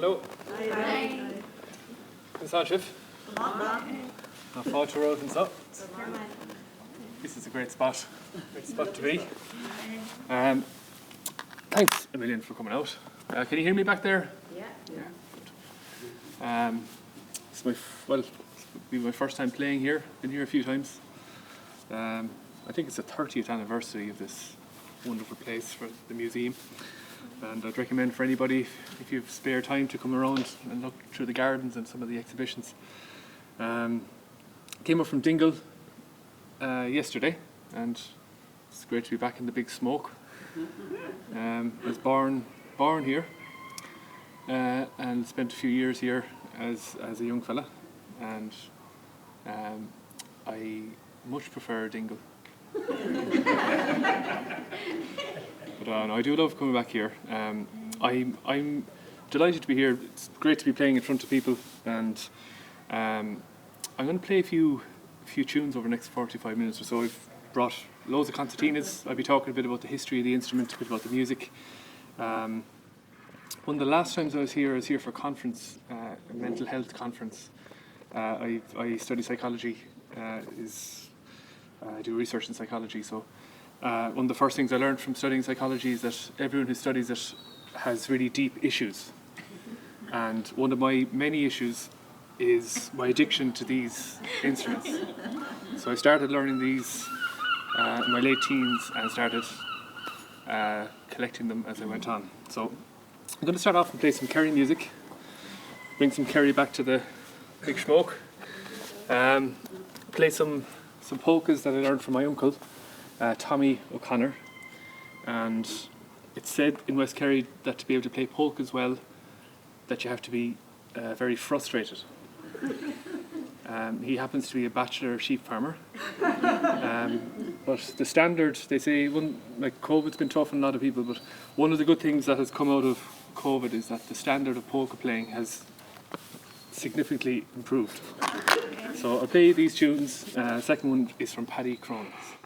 Hello. Hi. Concertina. How far to road and so? This is a great spot to be. Thanks a million for coming out. Can you hear me back there? Yeah. Good. It'll be my first time playing here. Been here a few times. I think it's the 30th anniversary of this wonderful place for the museum, and I'd recommend for anybody, if you've spare time, to come around and look through the gardens and some of the exhibitions. Came up from Dingle yesterday, and it's great to be back in the big smoke. I was born here and spent a few years here as a young fella, and I much prefer Dingle. But no, I do love coming back here. I'm delighted to be here. It's great to be playing in front of people, and I'm going to play a few tunes over the next 45 minutes or so. I've brought loads of concertinas. I'll be talking a bit about the history of the instrument, a bit about the music. One of the last times I was here for a conference, a mental health conference. I study psychology. I do research in psychology, so one of the first things I learned from studying psychology is that everyone who studies it has really deep issues. And one of my many issues is my addiction to these instruments. So I started learning these in my late teens and started collecting them as I went on. So I'm going to start off and play some Kerry music, bring some Kerry back to the big smoke, play some polkas that I learned from my uncle, Tommy O'Connor. And it's said in West-Kerry that to be able to play polkas well, that you have to be very frustrated. He happens to be a bachelor sheep farmer. But the standard, they say, COVID's been tough on a lot of people, but one of the good things that has come out of COVID is that the standard of polka playing has significantly improved. So I'll play these tunes. Second one is from Paddy Cronin's.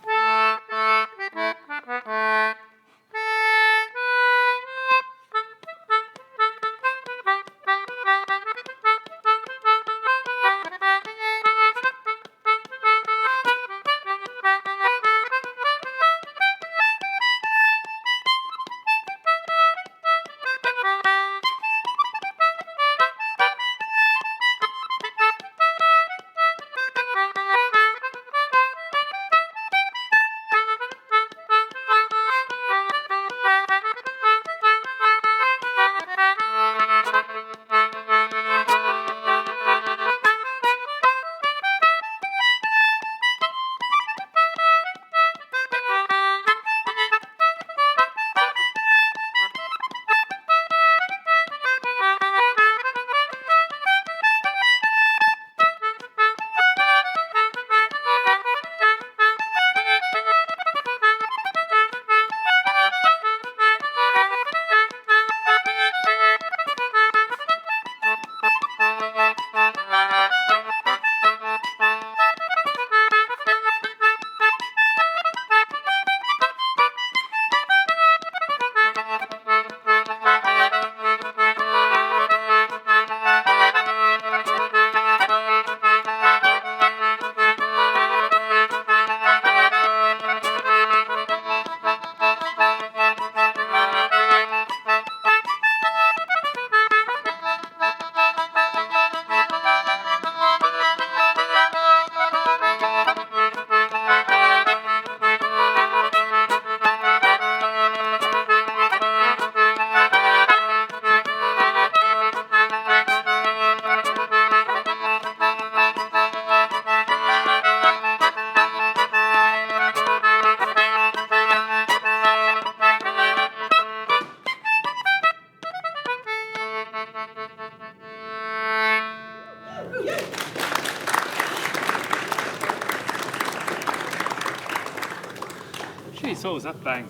So was that bang.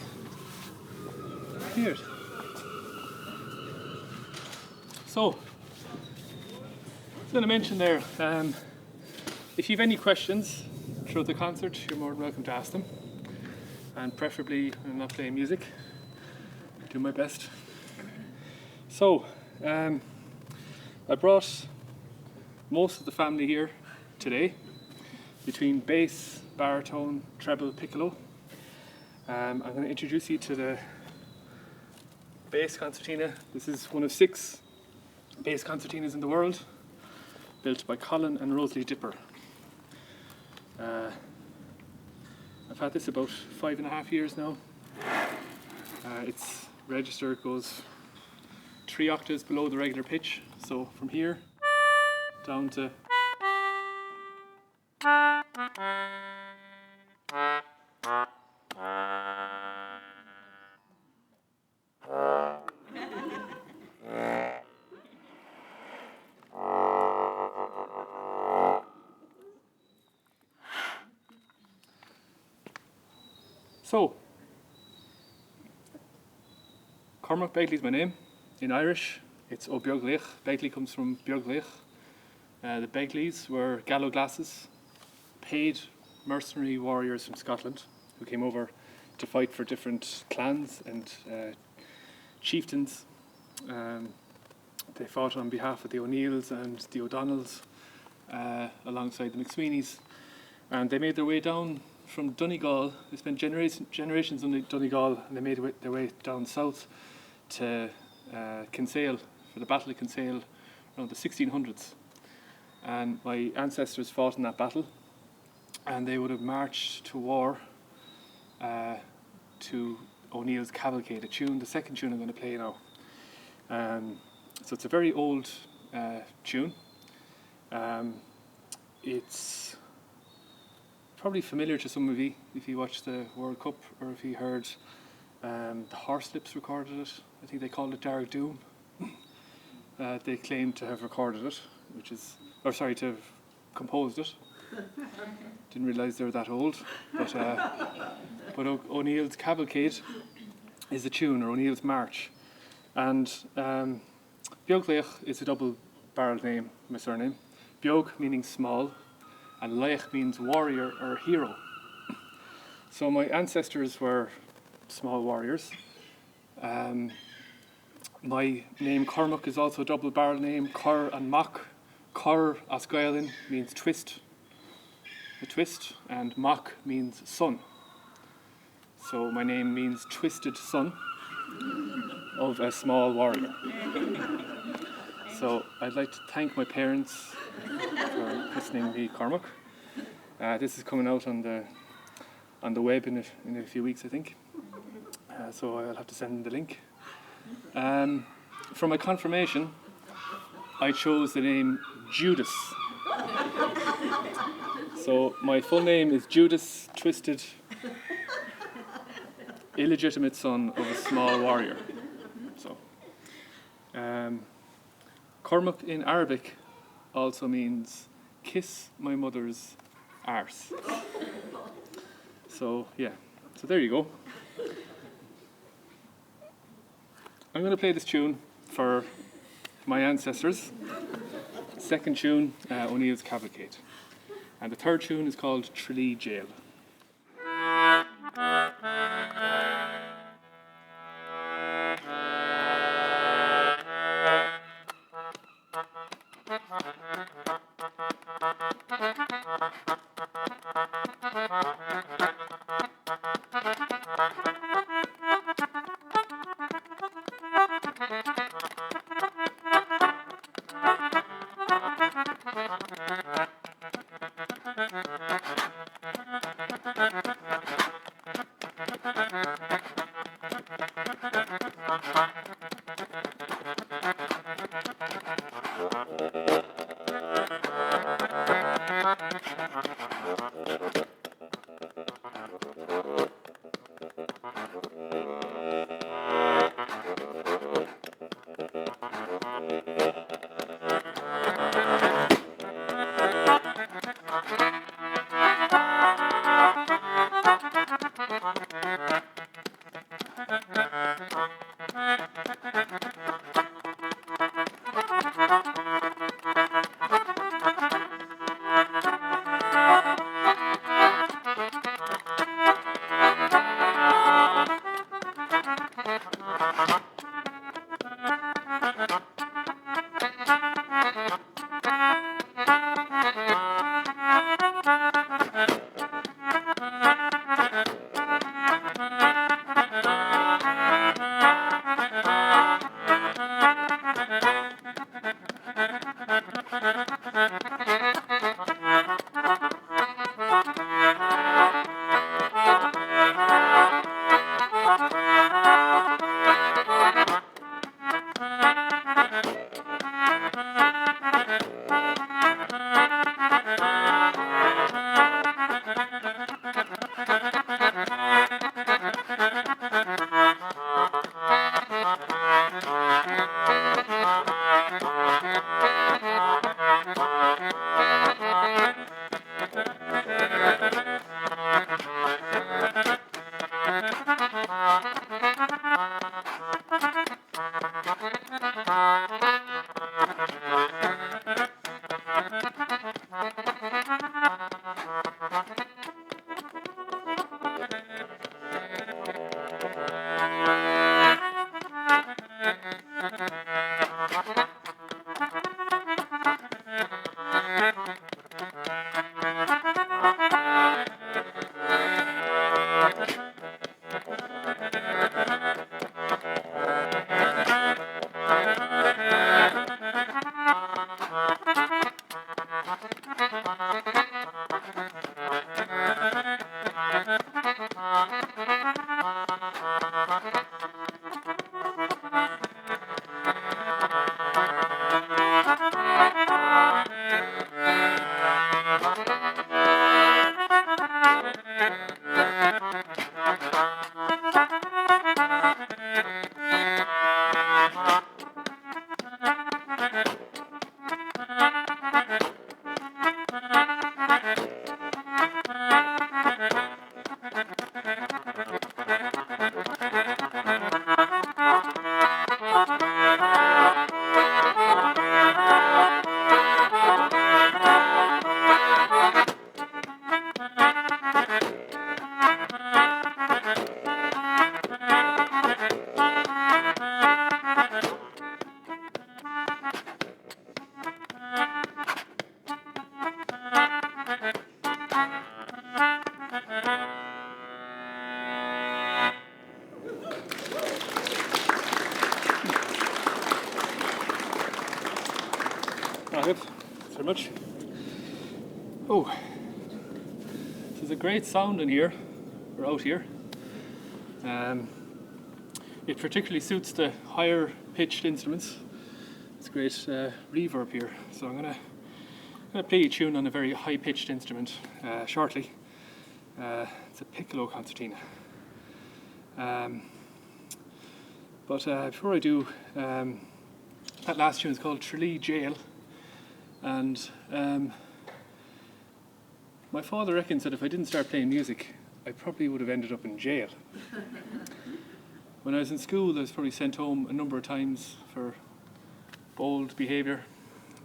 Weird. So, I was going to mention there, if you have any questions throughout the concert, you're more than welcome to ask them. And preferably, when I'm not playing music, I do my best. So, I brought most of the family here today, between bass, baritone, treble, piccolo. I'm going to introduce you to the bass concertina. This is one of 6 bass concertinas in the world, built by Colin and Rosalie Dipper. I've had this about 5.5 years now. Its register goes 3 octaves below the regular pitch, so from here down to so. Cormac Begley is my name. In Irish, it's Ó Beaglaoich. Begley comes from Beaglaoich. The Begleys were Gallo glasses, paid mercenary warriors from Scotland who came over to fight for different clans and chieftains. They fought on behalf of the O'Neills and the O'Donnells alongside the McSweeneys, and they made their way down from Donegal. They spent generations in Donegal, and they made their way down south to Kinsale for the Battle of Kinsale around the 1600s. And my ancestors fought in that battle, and they would have marched to war to O'Neill's Cavalcade, the second tune I'm going to play now. So it's a very old tune. It's probably familiar to some of you if you watched the World Cup, or if you heard the Horslips recorded it. I think they called it Dark Doom. They claim to have recorded it, to have composed it. Didn't realise they were that old. But O'Neill's Cavalcade is the tune, or O'Neill's March. And Beaglaoich is a double-barrelled name, my surname. Beag meaning small, and Laich means warrior or hero. So my ancestors were small warriors. My name Cormac is also a double-barrel name, Cor and Mac. Cor as Gaelin means twist, a twist, and Mac means son. So my name means twisted son of a small warrior. So I'd like to thank my parents for christening me Cormac. This is coming out on the web in a few weeks, I think. So I'll have to send the link. For my confirmation, I chose the name Judas. So my full name is Judas Twisted, illegitimate son of a small warrior. So, Cormac in Arabic also means kiss my mother's arse. So yeah, so there you go. I'm going to play this tune for my ancestors. Second tune, O'Neill's Cavalcade. And the third tune is called Tralee Jail. Thanks very much. Oh, there's a great sound in here, or out here. It particularly suits the higher pitched instruments. It's great reverb here. So I'm gonna play a tune on a very high pitched instrument shortly. It's a piccolo concertina. But before I do, that last tune is called Tralee Jail, and my father reckons that if I didn't start playing music, I probably would have ended up in jail. When I was in school, I was probably sent home a number of times for bold behaviour.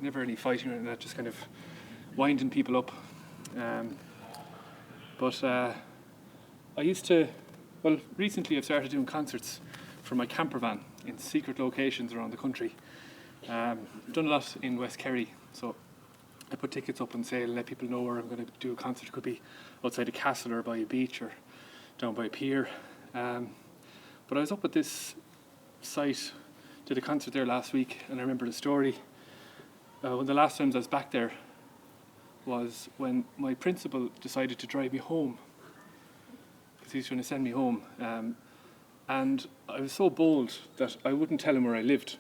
Never any fighting or anything like that, just kind of winding people up. But I used to, well, recently I've started doing concerts for my camper van in secret locations around the country. I've done a lot in West-Kerry, so I put tickets up on sale and let people know where I'm going to do a concert. It could be outside a castle or by a beach or down by a pier. But I was up at this site, did a concert there last week, and I remember the story. One of the last times I was back there was when my principal decided to drive me home, because he was trying to send me home. And I was so bold that I wouldn't tell him where I lived.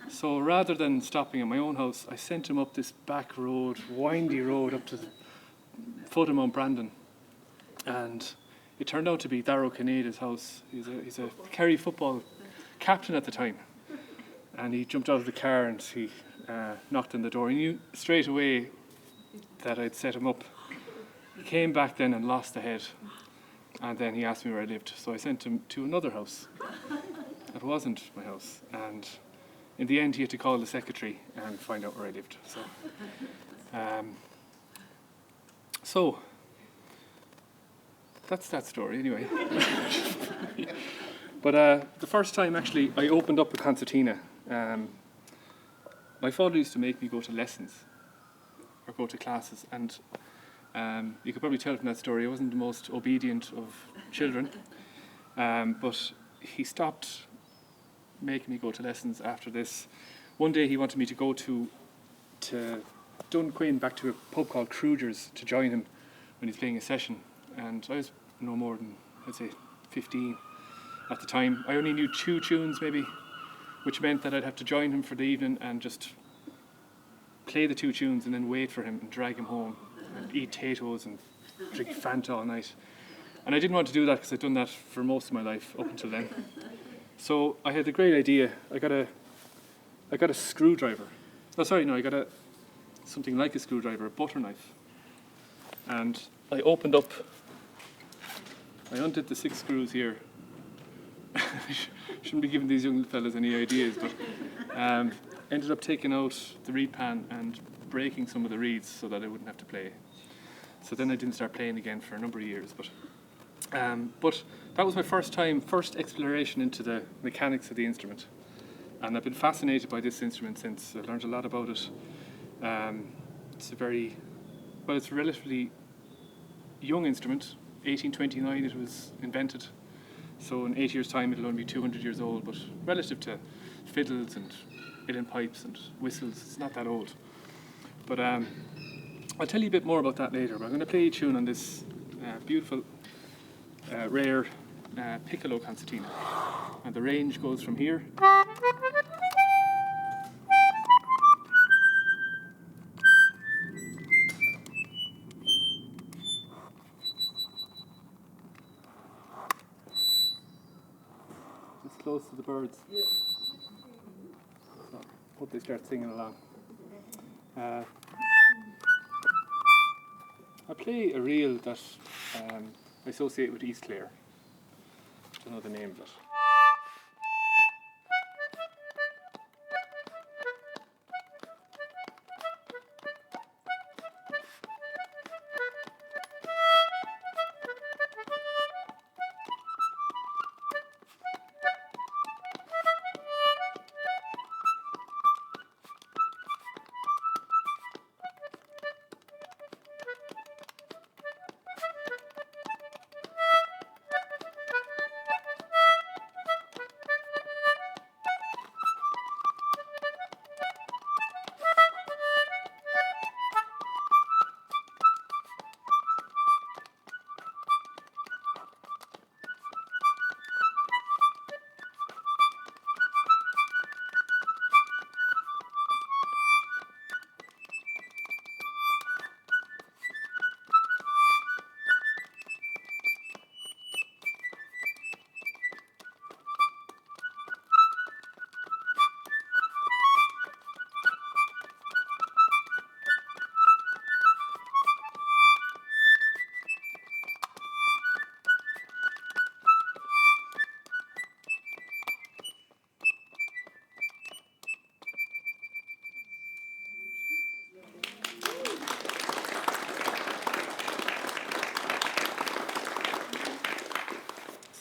So rather than stopping at my own house, I sent him up this back road, windy road, up to the foot of Mount Brandon. And it turned out to be Darrow Caneda's house. He's a Kerry football captain at the time. And he jumped out of the car and he knocked on the door. He knew straight away that I'd set him up. He came back then and lost the head. And then he asked me where I lived. So I sent him to another house. It wasn't my house. And in the end, he had to call the secretary and find out where I lived. So that's that story anyway. But the first time actually I opened up a concertina, my father used to make me go to lessons or go to classes, and you could probably tell from that story I wasn't the most obedient of children, but he stopped making me go to lessons after this. One day he wanted me to go to Dunquin, back to a pub called Cruger's, to join him when he's playing a session, and I was no more than, I'd say, 15 at the time. I only knew 2 tunes maybe, which meant that I'd have to join him for the evening and just play the 2 tunes and then wait for him and drag him home and eat potatoes and drink Fanta all night. And I didn't want to do that because I'd done that for most of my life up until then. So I had a great idea. I got a screwdriver. Oh, sorry, no, I got something like a screwdriver, a butter knife. And I undid the 6 screws here. Shouldn't be giving these young fellas any ideas, but ended up taking out the reed pan and breaking some of the reeds so that I wouldn't have to play. So then I didn't start playing again for a number of years. But that was my first exploration into the mechanics of the instrument. And I've been fascinated by this instrument since. I've learned a lot about it. It's a relatively young instrument. 1829 it was invented. So in 8 years' time it'll only be 200 years old, but relative to fiddles and uilleann pipes and whistles, it's not that old. But I'll tell you a bit more about that later, but I'm going to play a tune on this beautiful, rare piccolo concertina. And the range goes from here close to the birds. So, hope they start singing along. I play a reel that I associate with East Clare. I don't know the name of it.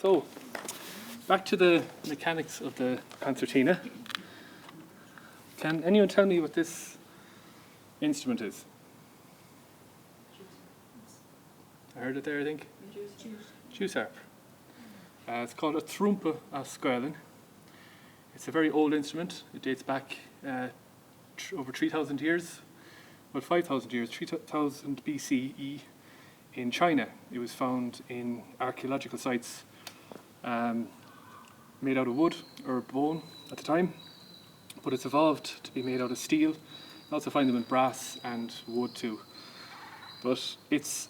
So, back to the mechanics of the concertina. Can anyone tell me what this instrument is? I heard it there, I think. Juice harp. It's called a trúmpa a scoileann. It's a very old instrument. It dates back over 3,000 years, well 5,000 years, 3,000 BCE in China. It was found in archaeological sites made out of wood or bone at the time, but it's evolved to be made out of steel. You also find them in brass and wood too. But it's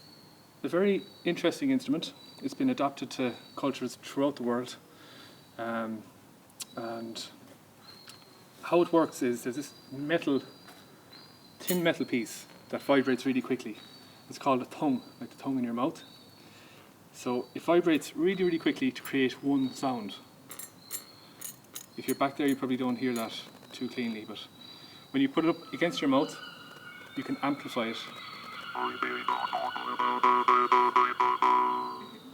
a very interesting instrument. It's been adapted to cultures throughout the world. And how it works is there's this thin metal piece that vibrates really quickly. It's called a tongue, like the tongue in your mouth. So it vibrates really, really quickly to create one sound. If you're back there, you probably don't hear that too cleanly, but when you put it up against your mouth, you can amplify it.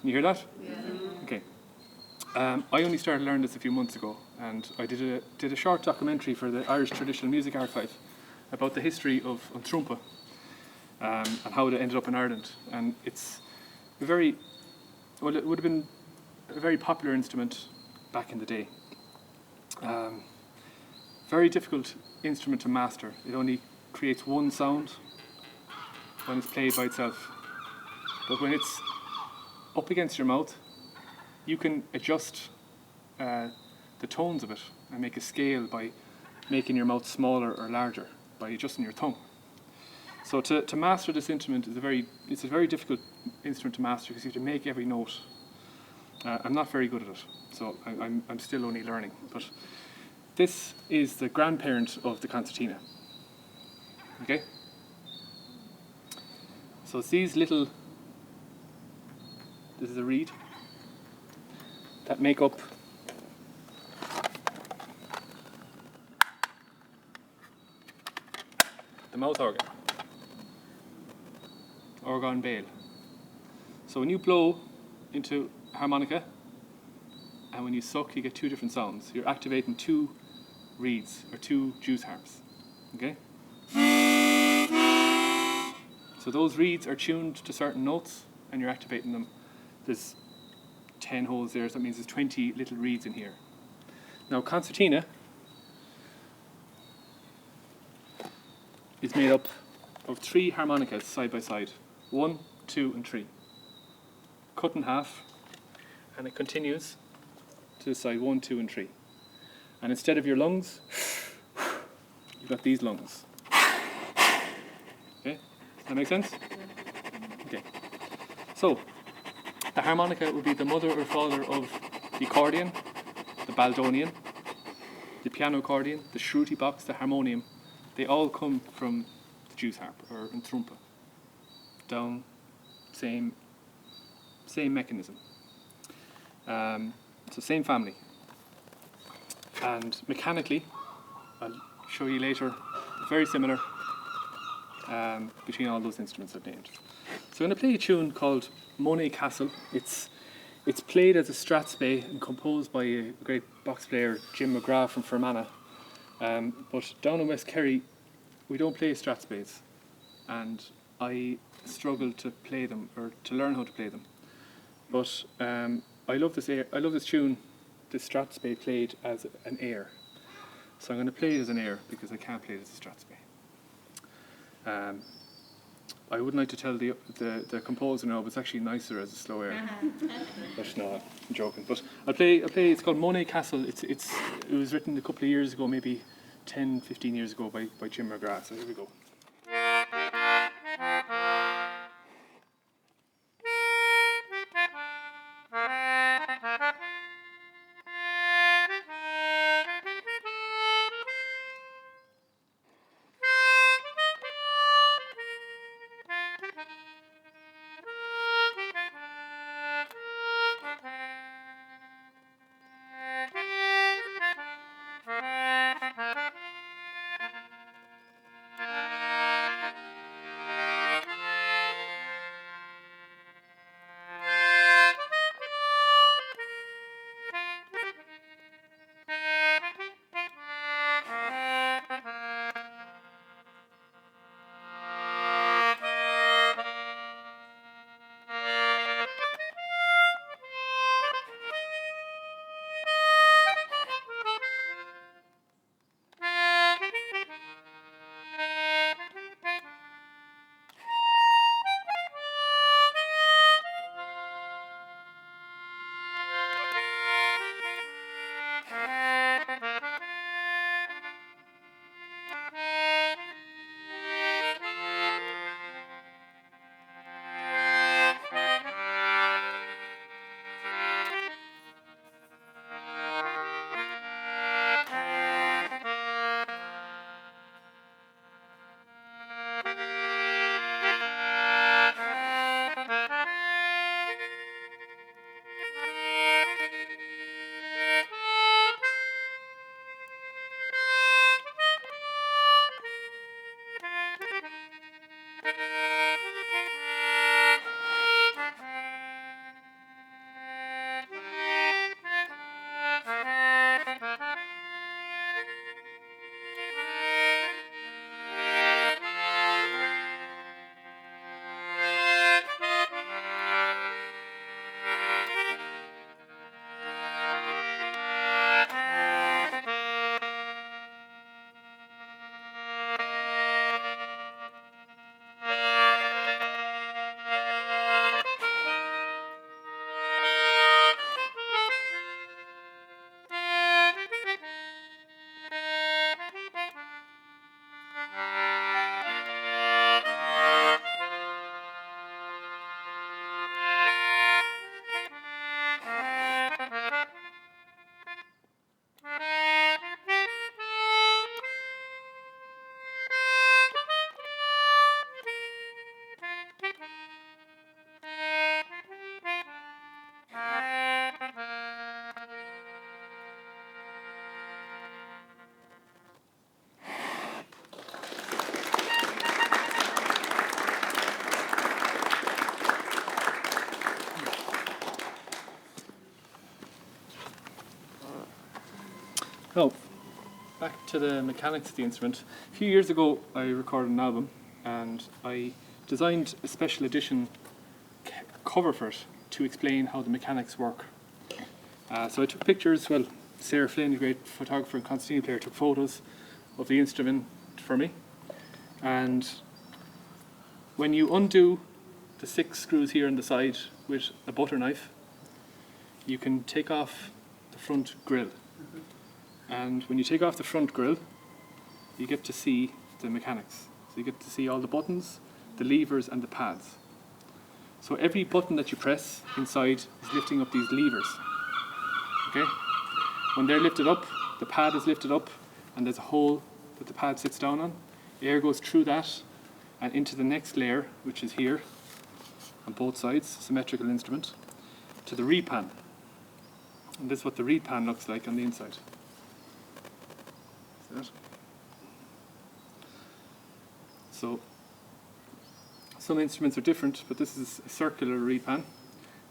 Can you hear that? Yeah. Okay. I only started learning this a few months ago, and I did a short documentary for the Irish Traditional Music Archive about the history of trúmpa and how it ended up in Ireland. And it would have been a very popular instrument back in the day. Very difficult instrument to master. It only creates one sound when it's played by itself. But when it's up against your mouth, you can adjust the tones of it and make a scale by making your mouth smaller or larger by adjusting your tongue. So to master this instrument it's a very difficult instrument to master because you have to make every note. I'm not very good at it, so I'm still only learning. But this is the grandparent of the concertina. Okay? So it's these little, this is a reed, that make up the mouth organ, organ bale. So when you blow into harmonica and when you suck, you get two different sounds. You're activating two reeds or two juice harps. Okay? So those reeds are tuned to certain notes and you're activating them. There's 10 holes there, so that means there's 20 little reeds in here. Now, concertina is made up of 3 harmonicas side by side. 1, 2, and 3. Cut in half, and it continues to the side 1, 2, and 3. And instead of your lungs, you've got these lungs. Okay? Does that make sense? Okay. So, the harmonica would be the mother or father of the accordion, the baldonian, the piano accordion, the shruti box, the harmonium. They all come from the juice harp, or trumpa. Down, same mechanism. So same family. And mechanically, I'll show you later, very similar between all those instruments I've named. So I'm going to play a tune called Monet Castle. It's played as a strathspey and composed by a great box player, Jim McGrath from Fermanagh. But down in West-Kerry, we don't play strathspeys, and I struggle to play them or to learn how to play them. But I love this tune, this strathspey played as an air. So I'm going to play it as an air because I can't play it as a strathspey. I wouldn't like to tell the composer now, but it's actually nicer as a slow air. But no, I'm joking. But I'll play. It's called Monet Castle. It was written a couple of years ago, maybe 10, 15 years ago by Jim McGrath. So here we go. Now, back to the mechanics of the instrument. A few years ago, I recorded an album, and I designed a special edition cover for it to explain how the mechanics work. So I took pictures. Well, Sarah Flynn, a great photographer and concertina player, took photos of the instrument for me. And when you undo the 6 screws here on the side with a butter knife, you can take off the front grille. And when you take off the front grille, you get to see the mechanics. So you get to see all the buttons, the levers and the pads. So every button that you press inside is lifting up these levers. Okay? When they're lifted up, the pad is lifted up, and there's a hole that the pad sits down on. Air goes through that and into the next layer, which is here on both sides, symmetrical instrument, to the reed pan. And this is what the reed pan looks like on the inside. See that? So some instruments are different, but this is a circular reed pan.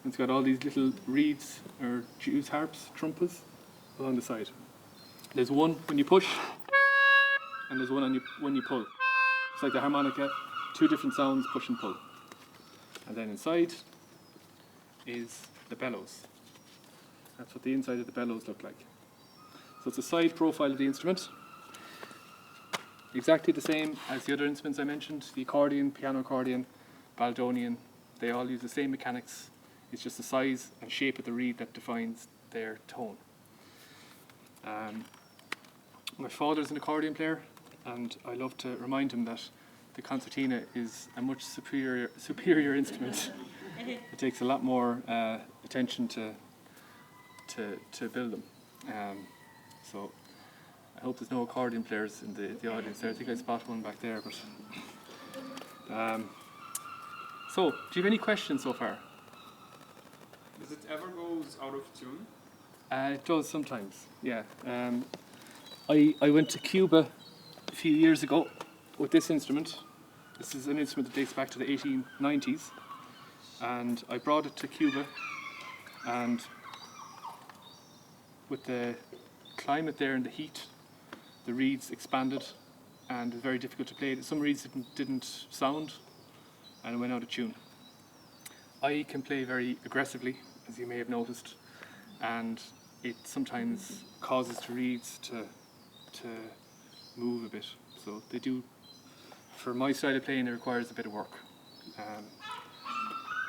It's got all these little reeds or Jews harps, trumpets along the side. There's one when you push, and there's one when you pull. It's like the harmonica, 2 different sounds, push and pull. And then inside is the bellows. That's what the inside of the bellows look like. So it's a side profile of the instrument. Exactly the same as the other instruments I mentioned, the accordion, piano accordion, baldonian. They all use the same mechanics. It's just the size and shape of the reed that defines their tone. My father's an accordion player, and I love to remind him that the concertina is a much superior instrument. It takes a lot more attention to build them. So I hope there's no accordion players in the audience there. I think I spot one back there. But so, do you have any questions so far? Does it ever goes out of tune? It does sometimes, yeah. I went to Cuba a few years ago with this instrument. This is an instrument that dates back to the 1890s. And I brought it to Cuba, and with the climate there and the heat, the reeds expanded and it was very difficult to play. Some reeds didn't sound and it went out of tune. I can play very aggressively, as you may have noticed, and it sometimes causes the reeds to move a bit. So they do, for my style of playing, it requires a bit of work.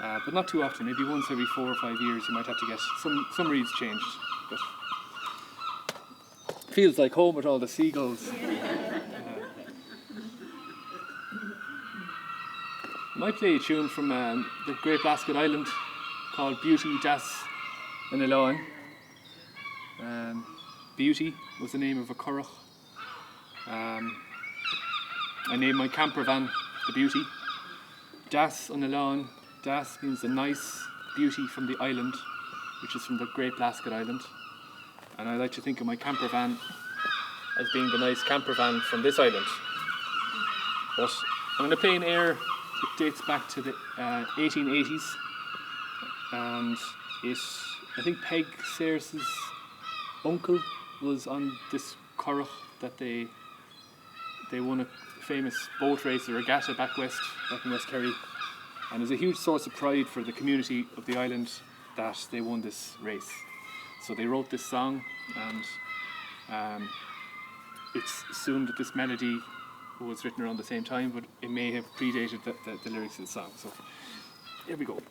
But not too often, maybe once every 4 or 5 years you might have to get some reeds changed. But feels like home with all the seagulls. I might play a tune from the Great Blasket Island called Beauty Das in Elan. Beauty was the name of a curragh. I named my camper van the Beauty. Das on Elan. Das means the nice beauty from the island, which is from the Great Blasket Island. And I like to think of my camper van as being the nice camper van from this island. But I'm going to play an air. It dates back to the 1880s, and I think Peg Sears's uncle was on this curragh that they won a famous boat race, a regatta back in West-Kerry, and it was a huge source of pride for the community of the island that they won this race. So they wrote this song, and it's assumed that this melody was written around the same time, but it may have predated the lyrics of the song. So here we go.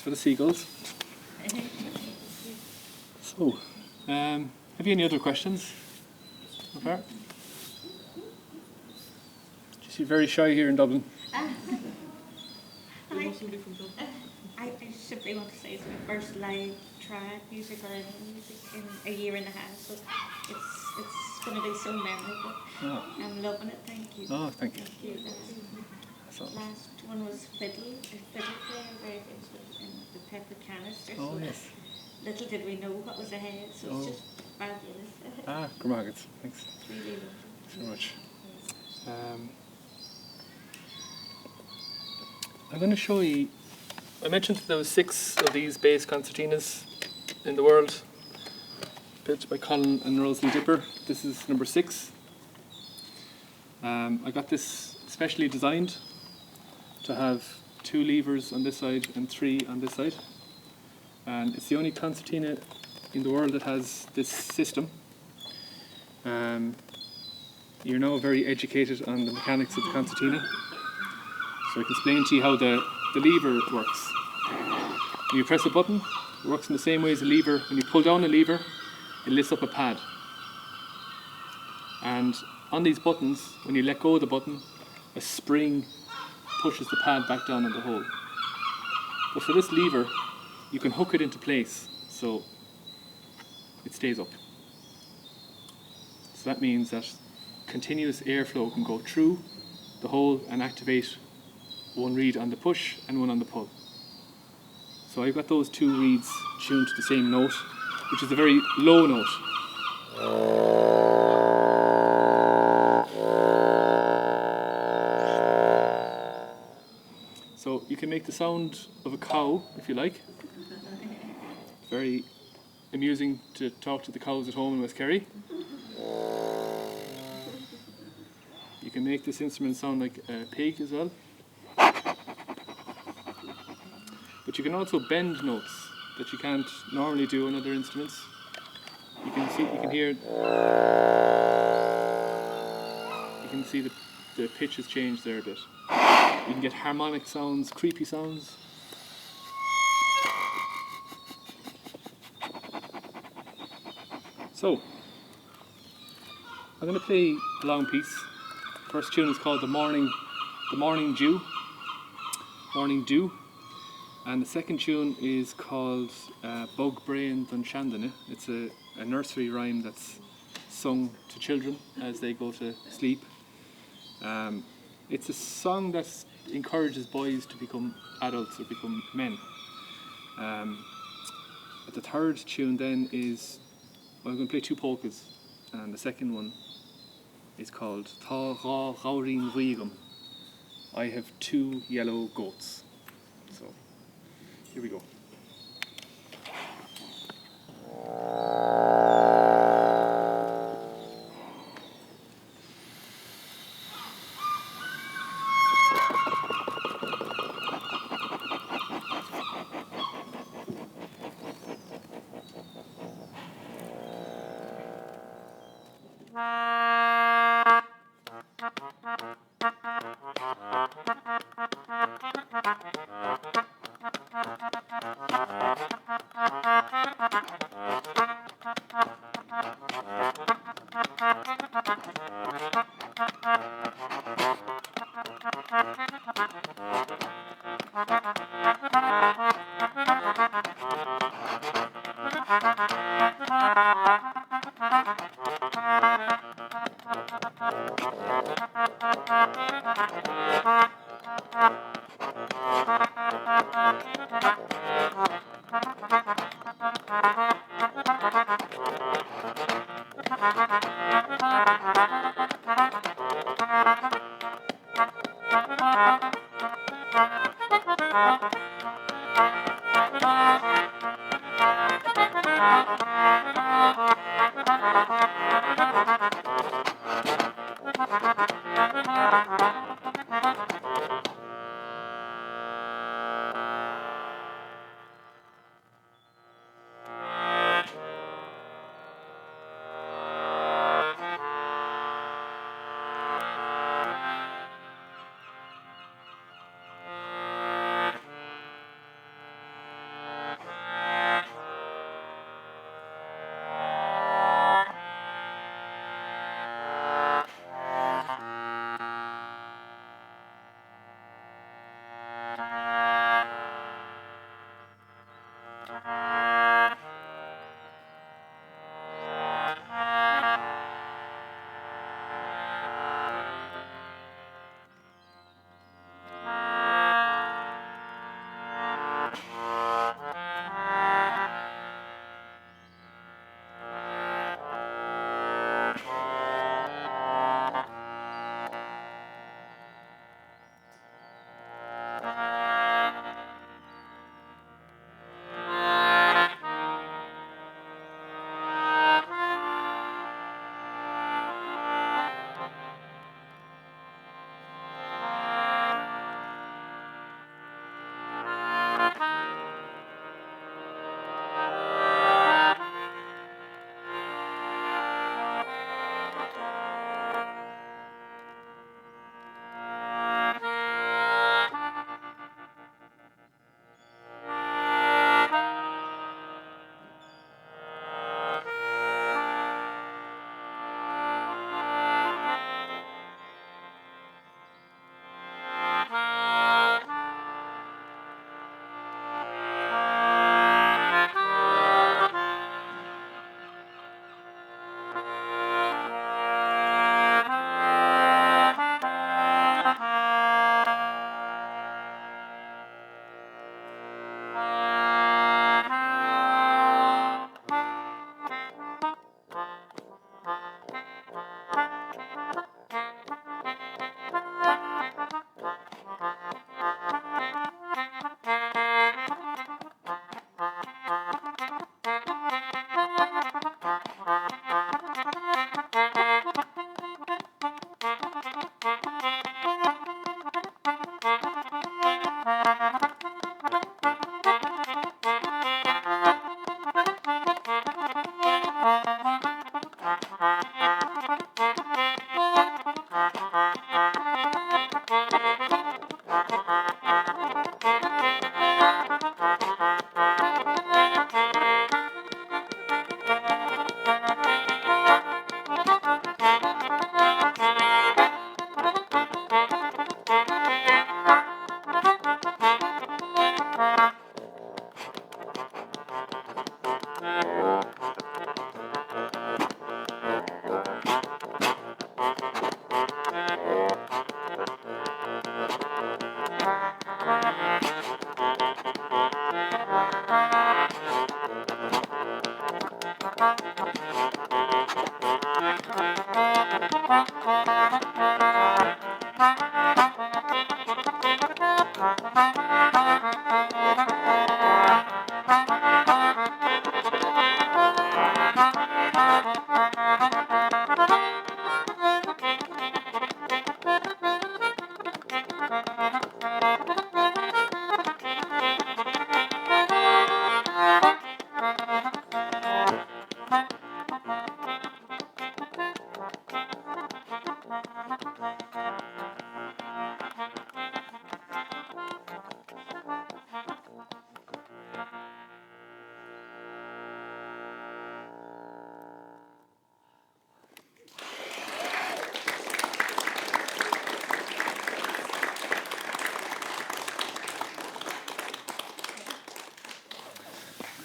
for the seagulls. So, have you any other questions so far? You're very shy here in Dublin. I simply want to say it's my first live track music or any music in a year and a half, so it's going to be so memorable. Oh. I'm loving it. Thank you. Oh, thank you. Thank you. Last one was fiddle. A fiddle player, very famous in the pepper canister. Oh, so yes. Little did we know what was ahead, so it's just fabulous. Cormac, thanks. It's really lovely. Thanks so much. I'm going to show you. I mentioned that there was 6 of these bass concertinas in the world, built by Colin and Rosalie Dipper. This is number 6. I got this specially designed to have 2 levers on this side and 3 on this side. And it's the only concertina in the world that has this system. You're now very educated on the mechanics of the concertina. So I can explain to you how the lever works. When you press a button, it works in the same way as a lever. When you pull down a lever, it lifts up a pad. And on these buttons, when you let go of the button, a spring pushes the pad back down in the hole. But for this lever, you can hook it into place so it stays up. So that means that continuous airflow can go through the hole and activate one reed on the push and one on the pull. So I've got those 2 reeds tuned to the same note, which is a very low note. So you can make the sound of a cow if you like. Very amusing to talk to the cows at home in West-Kerry. You can make this instrument sound like a pig as well. But you can also bend notes that you can't normally do on other instruments. You can see the pitch has changed there a bit. You can get harmonic sounds, creepy sounds. So, I'm going to play a long piece. First tune is called the Morning Dew. Morning Dew. And the second tune is called Bug Brain Dun Shandana. It's a nursery rhyme that's sung to children as they go to sleep. It's a song that encourages boys to become adults or become men. The third tune then is, I'm going to play 2 polkas, and the second one is called Tá rá raurin ruigam. I have 2 yellow goats. So here we go.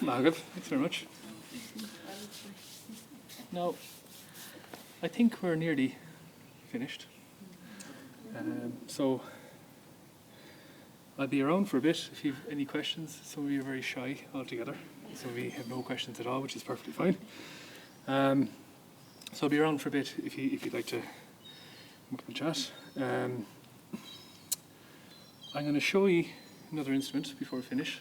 Margaret, thanks very much. Now, I think we're nearly finished. So I'll be around for a bit if you've any questions. Some of you are very shy altogether. Some of you have no questions at all, which is perfectly fine. So I'll be around for a bit if you'd like to come up and chat. I'm going to show you another instrument before we finish.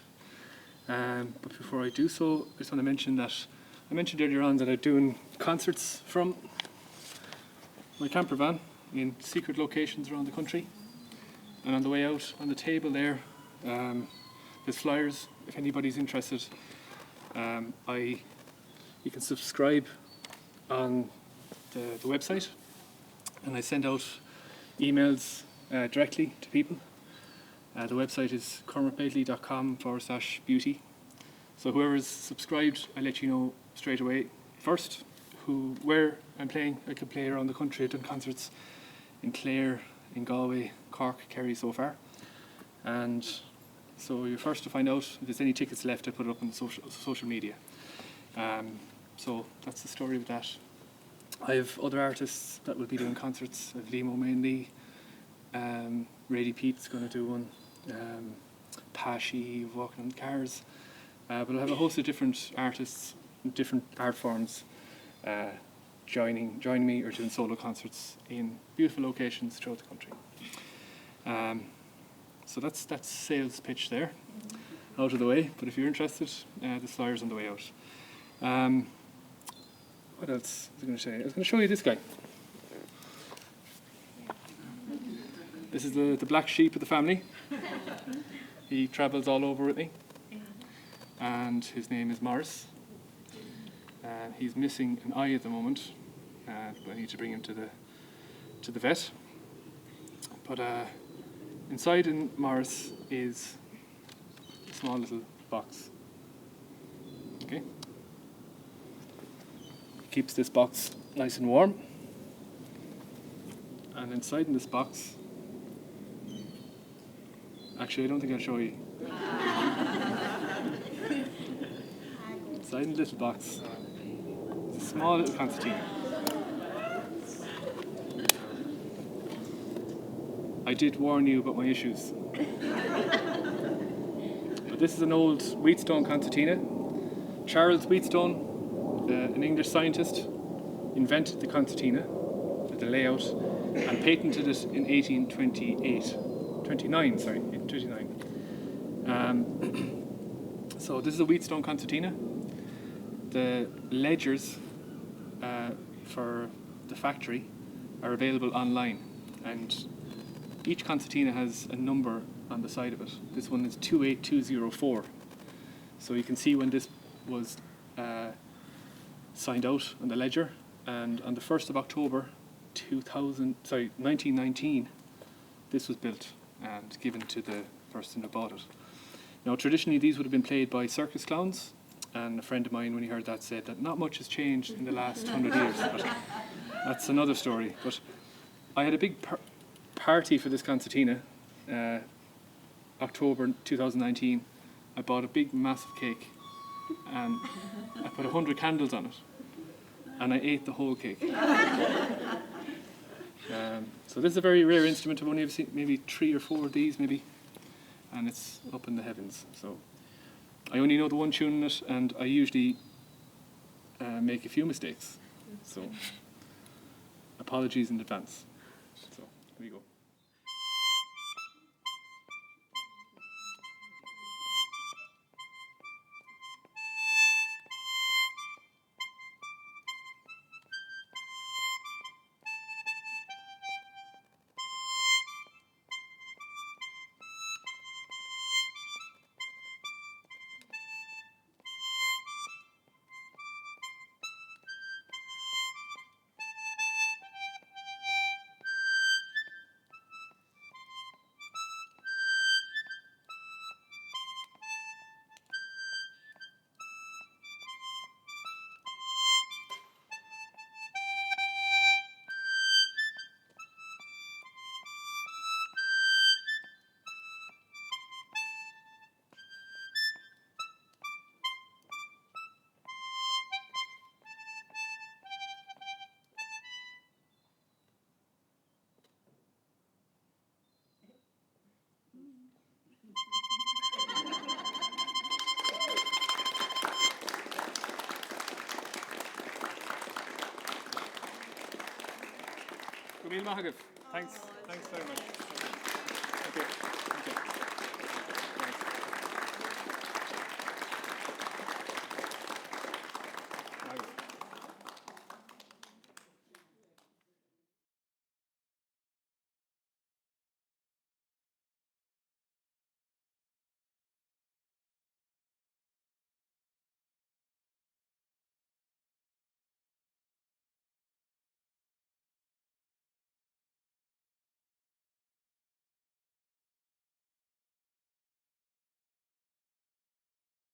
But before I do so, I just want to mention that I mentioned earlier on that I'm doing concerts from my camper van in secret locations around the country. And on the way out, on the table there, there's flyers. If anybody's interested, you can subscribe on the website, and I send out emails directly to people. The website is cormacbegley.com/beauty. So whoever's subscribed, I'll let you know straight away first where I'm playing. I could play around the country. I've done concerts in Clare, in Galway, Cork, Kerry so far. And so you're first to find out if there's any tickets left. I put it up on social media. So that's the story with that. I have other artists that will be doing concerts. I have Liam Ó Maonlaí, Rady Pete's going to do one, Pashy, Walking on Cars. But I'll have a host of different artists, different art forms joining me or doing solo concerts in beautiful locations throughout the country. So that's sales pitch there, out of the way. But if you're interested, the flyer's on the way out. What else was I going to say? I was going to show you this guy. This is the black sheep of the family. He travels all over with me. And his name is Morris. He's missing an eye at the moment. But I need to bring him to the vet. But inside in Morris is a small little box. Okay. Keeps this box nice and warm. And inside in this box, actually I don't think I'll show you. Inside in the little box is a small little concertina. I did warn you about my issues. But this is an old Wheatstone concertina. Charles Wheatstone, an English scientist, invented the concertina, the layout, and patented it in 1829. So this is a Wheatstone concertina. The ledgers for the factory are available online, and each concertina has a number on the side of it. This one is 28204. So you can see when this was signed out on the ledger, and on the 1st of October 1919 this was built. and given to the person who bought it. Now, traditionally, these would have been played by circus clowns, and a friend of mine, when he heard that, said that not much has changed in the last 100 years, but that's another story. But I had a big party for this concertina, October 2019. I bought a big, massive cake, and I put 100 candles on it, and I ate the whole cake. So this is a very rare instrument. I've only ever seen maybe 3 or 4 of these, maybe, and it's up in the heavens. So I only know the one tune in it, and I usually make a few mistakes. So apologies in advance. So here we go. Thanks very much. Thank you.